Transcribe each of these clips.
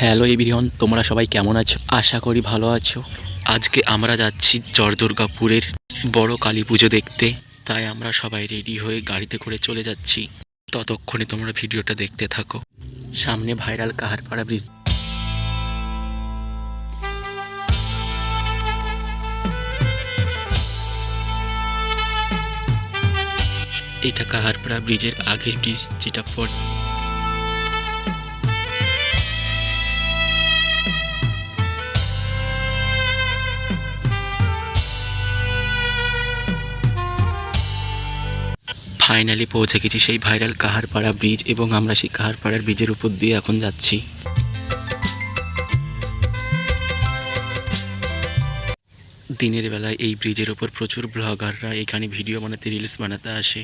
Hello everyone, তোমরা সবাই কেমন আছো? আশা করি ভালো আছো। আজকে আমরা যাচ্ছি চরদুর্গাপুরের বড় কালী পুজো দেখতে, তাই আমরা সবাই রেডি হয়ে গাড়িতে করে চলে যাচ্ছি। ততক্ষণে তোমরা ভিডিওটা দেখতে থাকো। সামনে ভাইরাল কাহারপাড়া ব্রিজ। এটা কাহারপাড়া ব্রিজের আগের ব্রিজ, যেটা ফাইনালি পৌঁছে গেছি সেই ভাইরাল কাহারপাড়া ব্রিজ, এবং আমরা সেই কাহারপাড়ার ব্রিজের উপর দিয়ে এখন যাচ্ছি। দিনের বেলায় এই ব্রিজের উপর প্রচুর ব্লগাররা এখানে ভিডিও বানাতে, রিলস বানাতে আসে।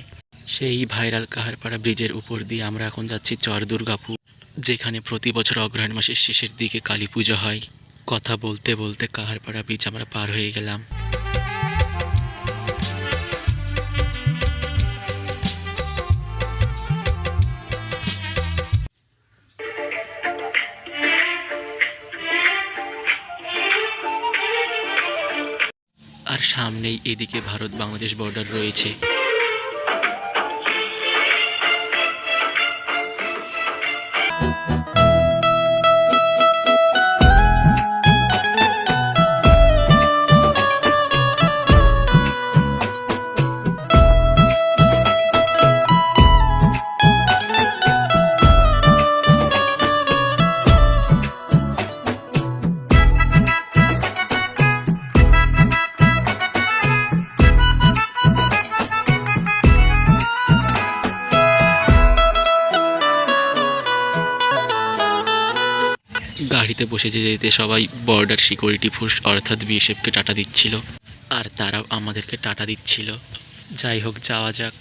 সেই ভাইরাল কাহারপাড়া ব্রিজের উপর দিয়ে আমরা এখন যাচ্ছি চরদুর্গাপুর, যেখানে প্রতি বছর অগ্রহায়ণ মাসের শেষের দিকে কালী পুজো হয়। কথা বলতে বলতে কাহারপাড়া ব্রিজ আমরা পার হয়ে গেলাম। আর সামনেই এদিকে ভারত বাংলাদেশ বর্ডার রয়েছে। গাড়িতে বসে যেতে সবাই বর্ডার সিকিউরিটি ফোর্স অর্থাৎ বিএসএফকে টাটা দিচ্ছিল, আর তারাও আমাদেরকে টাটা দিচ্ছিল। যাই হোক, যাওয়া যাক।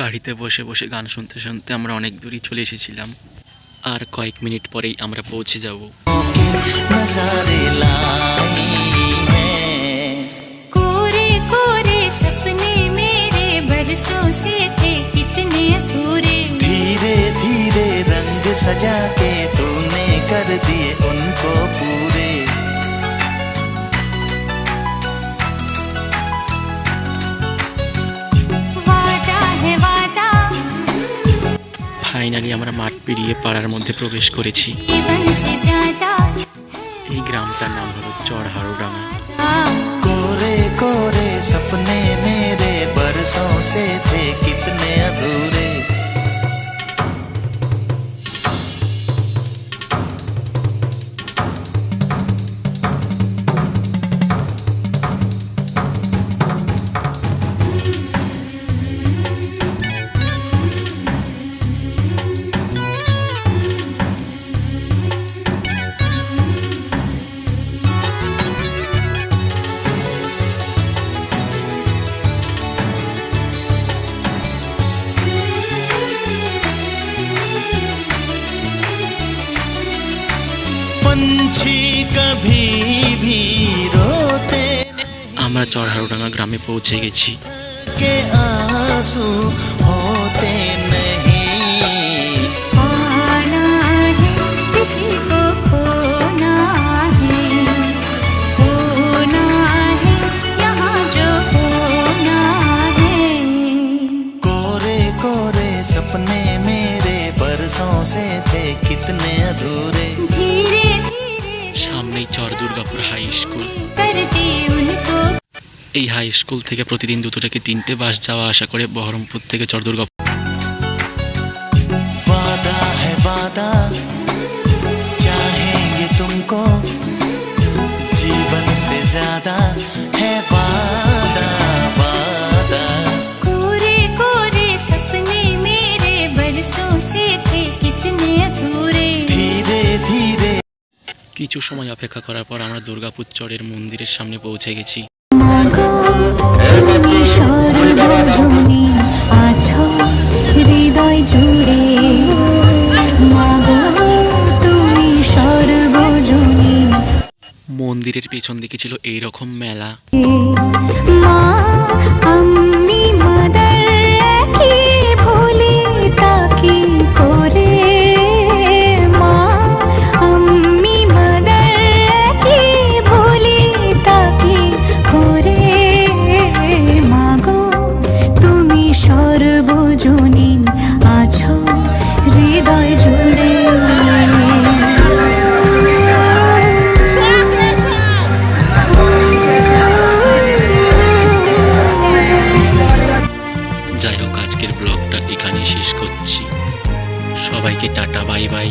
গাড়িতে বসে বসে গান শুনতে শুনতে আমরা অনেক দূরই চলে এসেছিলাম, আর কয়েক মিনিট পরেই আমরা পৌঁছে যাব। कोरे कोरे सपने मेरे बरसों से थे कितने अधूरे, धीरे धीरे रंग सजा के तूने कर दिए उनको पूरे। ফাইনালি আমরা মাঠ পেরিয়ে পাড়ার মধ্যে প্রবেশ করেছি। এই গ্রামটার নাম হলো চরহারুডাঙ্গা। कोरे कोरे सपने मेरे बरसों से थे कितने अधूरे। पंछी कभी भी रोते আমরা চরহারুডাঙ্গা গ্রামে পৌঁছে গেছি। के आंसू होते नहीं, आना है किसी को खोना है, होना है यहाँ जो होना है। कोरे कोरे सपने मेरे बरसों से थे कितने अधूरे। धीरे धीरे সামনেই চরদুর্গাপুর হাই স্কুল। कर दिए उनको এই হাই স্কুল থেকে প্রতিদিন 2 থেকে 3টে বাস যাওয়া আসা করে বহরমপুর থেকে চরদুর্গাপুর। वादा है वादा चाहेंगे तुमको जीवन से ज्यादा है वादा वादा कोरे कोरे सपने मेरे बरसों से थे कितने अधूरे धीरे धीरे কিছু সময় অপেক্ষা করার পর আমরা দুর্গাপুর চরের মন্দিরের সামনে পৌঁছে গেছি। মাগো তুমি সর্বজনী আছো হৃদয় জুড়ে মাগো তুমি সর্বজনী মন্দিরের পেছন দিকে ছিল এইরকম মেলা। মা আমি মাদার কি ভুলি তাকি করে মা আমি মাদার কি ভুলি তাকি করে মাগো তুমি সর্বজনী আছো হৃদয় জুড়ে যাই হোক, আজকের ব্লগটা এখানেই শেষ করছি। সবাইকে টাটা, বাই বাই।